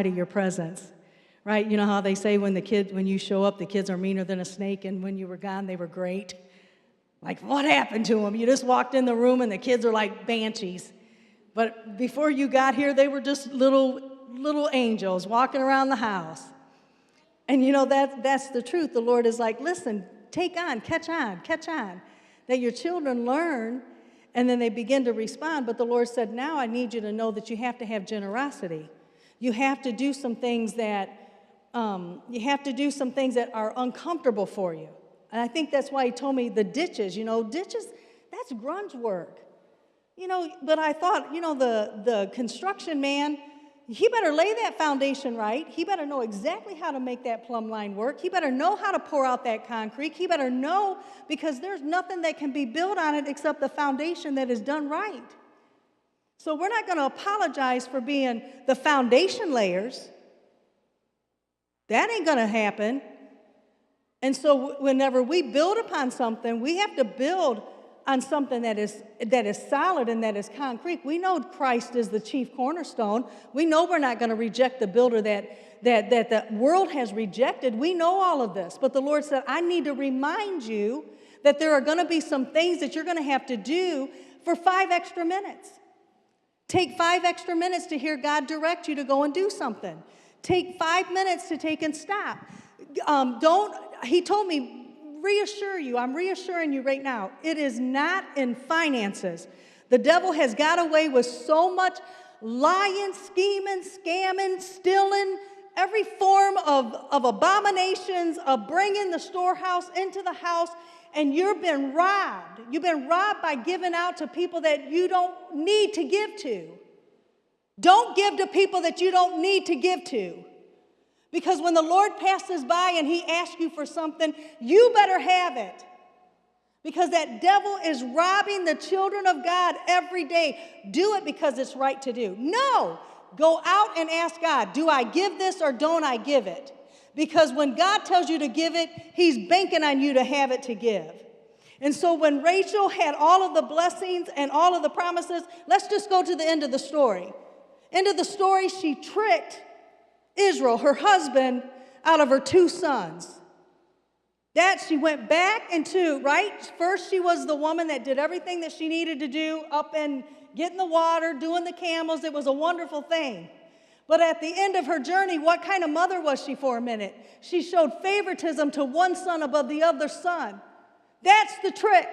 of your presence, right? You know how they say when you show up, the kids are meaner than a snake, and when you were gone, they were great. Like, what happened to them? You just walked in the room, and the kids are like banshees. But before you got here, they were just little angels walking around the house. And you know, that's the truth. The Lord is like, listen, catch on. That your children learn, and then they begin to respond. But the Lord said, now I need you to know that you have to have generosity. You have to do some things that are uncomfortable for you. And I think that's why he told me the ditches, that's grunge work. But I thought, the construction man, he better lay that foundation right. He better know exactly how to make that plumb line work. He better know how to pour out that concrete. He better know, because there's nothing that can be built on it except the foundation that is done right. So we're not going to apologize for being the foundation layers. That ain't going to happen. And so whenever we build upon something, we have to build on something that is solid and that is concrete. We know Christ is the chief cornerstone. We know we're not going to reject the builder that the world has rejected. We know all of this. But the Lord said, I need to remind you that there are going to be some things that you're going to have to do for 5 extra minutes. Take 5 extra minutes to hear God direct you to go and do something. Take 5 minutes to take and stop. He told me, I'm reassuring you right now, it is not in finances. The devil has got away with so much lying, scheming, scamming, stealing, every form of abominations, of bringing the storehouse into the house, and you've been robbed. You've been robbed by giving out to people that you don't need to give to. Don't give to people that you don't need to give to. Because when the Lord passes by and he asks you for something, you better have it. Because that devil is robbing the children of God every day. Do it because it's right to do. No, go out and ask God, do I give this or don't I give it? Because when God tells you to give it, he's banking on you to have it to give. And so when Rachel had all of the blessings and all of the promises, let's just go to the end of the story. End of the story, she tricked Israel, her husband, out of her 2 sons. That she went back into, right? First she was the woman that did everything that she needed to do, up and getting the water, doing the camels. It was a wonderful thing. But at the end of her journey, what kind of mother was she for a minute? She showed favoritism to one son above the other son. That's the trick.